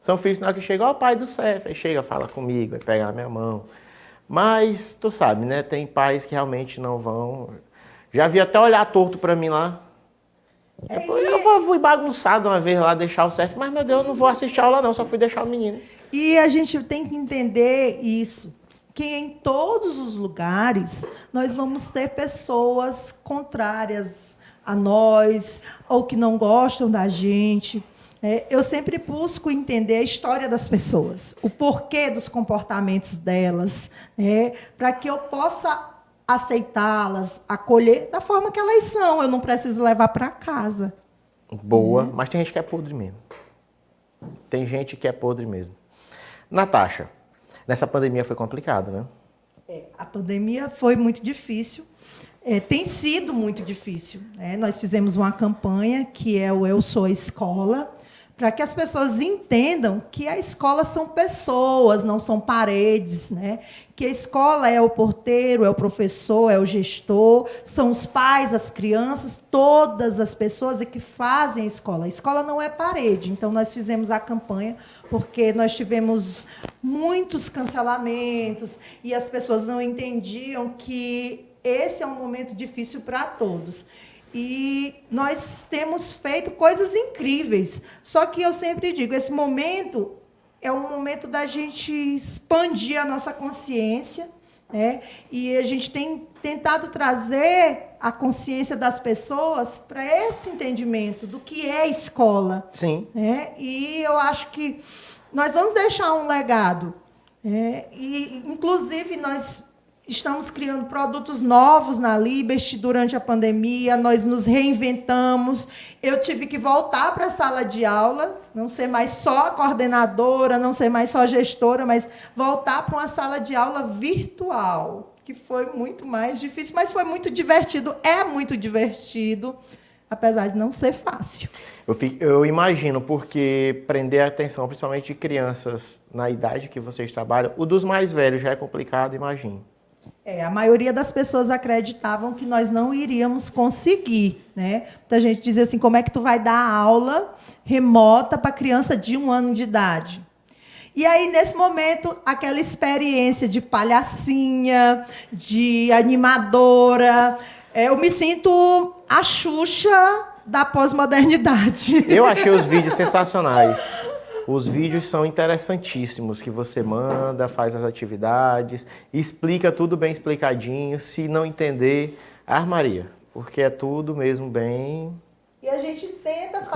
São filhos na hora que chega, ó, pai do Cef, aí chega, fala comigo, aí pega na minha mão. Mas, tu sabe, né, tem pais que realmente não vão. Já vi até olhar torto pra mim lá. Eu fui bagunçado uma vez lá, deixar o Cef, mas, meu Deus, eu não vou assistir a aula não, só fui deixar o menino. E a gente tem que entender isso, que em todos os lugares nós vamos ter pessoas contrárias a nós, ou que não gostam da gente. Eu sempre busco entender a história das pessoas, o porquê dos comportamentos delas, para que eu possa aceitá-las, acolher da forma que elas são. Eu não preciso levar para casa. Boa, mas tem gente que é podre mesmo. Tem gente que é podre mesmo. Natasha, nessa pandemia foi complicado, né? A pandemia foi muito difícil. Tem sido muito difícil. Nós fizemos uma campanha que é o Eu Sou a Escola, para que as pessoas entendam que a escola são pessoas, não são paredes, né? Que a escola é o porteiro, é o professor, é o gestor, são os pais, as crianças, todas as pessoas que fazem a escola. A escola não é parede. Então, nós fizemos a campanha porque nós tivemos muitos cancelamentos e as pessoas não entendiam que esse é um momento difícil para todos. E nós temos feito coisas incríveis. Só que eu sempre digo, esse momento é um momento da gente expandir a nossa consciência, né? E a gente tem tentado trazer a consciência das pessoas para esse entendimento do que é escola. Sim. Né? E eu acho que nós vamos deixar um legado. E, inclusive, nós estamos criando produtos novos na Liberty durante a pandemia, nós nos reinventamos. Eu tive que voltar para a sala de aula, não ser mais só coordenadora, não ser mais só gestora, mas voltar para uma sala de aula virtual, que foi muito mais difícil, mas foi muito divertido, é muito divertido, apesar de não ser fácil. Eu imagino, porque prender a atenção, principalmente de crianças na idade que vocês trabalham, o dos mais velhos já é complicado, imagino. A maioria das pessoas acreditavam que nós não iríamos conseguir, né? Então a gente dizia assim, como é que tu vai dar aula remota para criança de 1 ano de idade? E aí, nesse momento, aquela experiência de palhacinha, de animadora, eu me sinto a Xuxa da pós-modernidade. Eu achei os vídeos sensacionais. Os vídeos são interessantíssimos, que você manda, faz as atividades, explica tudo bem explicadinho. Se não entender, armaria, porque é tudo mesmo bem... E a gente tenta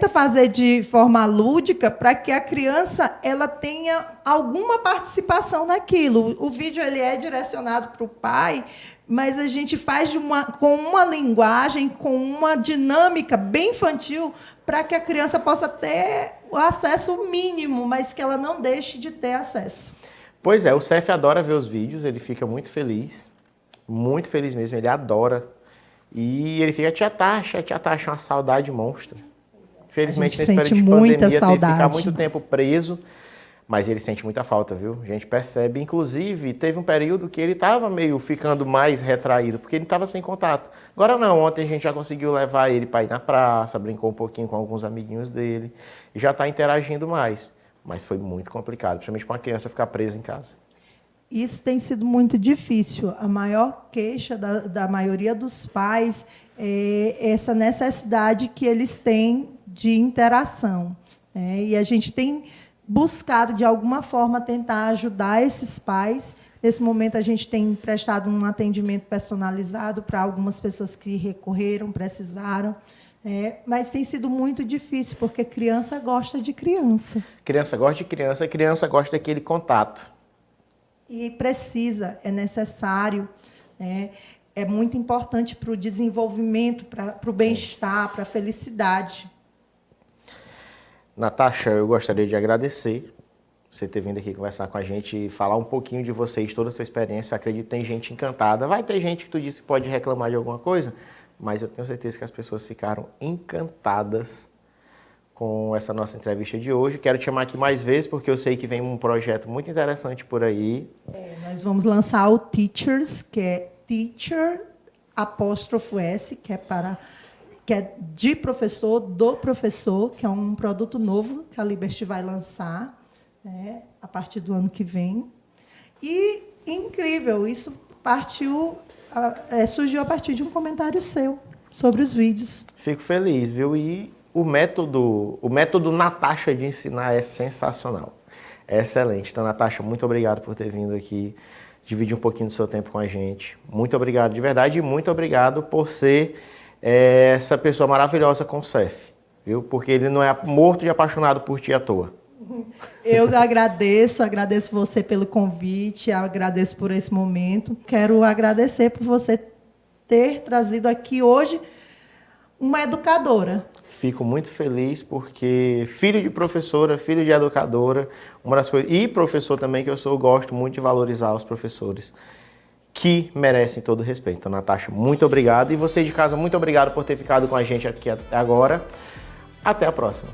fazer de forma lúdica para que a criança ela tenha alguma participação naquilo. O vídeo ele é direcionado para o pai, mas a gente faz com uma linguagem, com uma dinâmica bem infantil, para que a criança possa ter o acesso mínimo, mas que ela não deixe de ter acesso. Pois é, o Cef adora ver os vídeos, ele fica muito feliz mesmo, ele adora. E ele fica tia Tasha, uma saudade monstra. Infelizmente, nesse período de pandemia, teve que ficar muito tempo preso, mas ele sente muita falta, viu? A gente percebe. Inclusive, teve um período que ele estava meio ficando mais retraído, porque ele estava sem contato. Agora não, ontem a gente já conseguiu levar ele para ir na praça, brincou um pouquinho com alguns amiguinhos dele, e já está interagindo mais. Mas foi muito complicado, principalmente para uma criança ficar presa em casa. Isso tem sido muito difícil. A maior queixa da maioria dos pais é essa necessidade que eles têm de interação. E a gente tem buscado, de alguma forma, tentar ajudar esses pais. Nesse momento, a gente tem prestado um atendimento personalizado para algumas pessoas que recorreram, precisaram. Mas tem sido muito difícil, porque criança gosta de criança. Criança gosta de criança, criança gosta daquele contato. E precisa, é necessário, é muito importante para o desenvolvimento, para o bem-estar, para a felicidade. Natasha, eu gostaria de agradecer você ter vindo aqui conversar com a gente e falar um pouquinho de vocês, toda a sua experiência. Acredito que tem gente encantada. Vai ter gente que tu disse que pode reclamar de alguma coisa, mas eu tenho certeza que as pessoas ficaram encantadas com essa nossa entrevista de hoje. Quero te chamar aqui mais vezes, porque eu sei que vem um projeto muito interessante por aí. Nós vamos lançar o Teachers, que é Teacher, apóstrofo S, que é de professor, do professor, que é um produto novo que a Liberty vai lançar, a partir do ano que vem. E, incrível, isso surgiu a partir de um comentário seu sobre os vídeos. Fico feliz, viu? E o método Natasha de ensinar é sensacional. É excelente. Então, Natasha, muito obrigado por ter vindo aqui, dividir um pouquinho do seu tempo com a gente. Muito obrigado de verdade e muito obrigado por ser essa pessoa maravilhosa com o Cef, viu? Porque ele não é morto de apaixonado por ti à toa. Eu agradeço você pelo convite, agradeço por esse momento. Quero agradecer por você ter trazido aqui hoje uma educadora. Fico muito feliz porque filho de professora, filho de educadora, uma das coisas, e professor também que eu gosto muito de valorizar os professores que merecem todo o respeito. Então, Natasha, muito obrigado. E você de casa, muito obrigado por ter ficado com a gente aqui até agora. Até a próxima.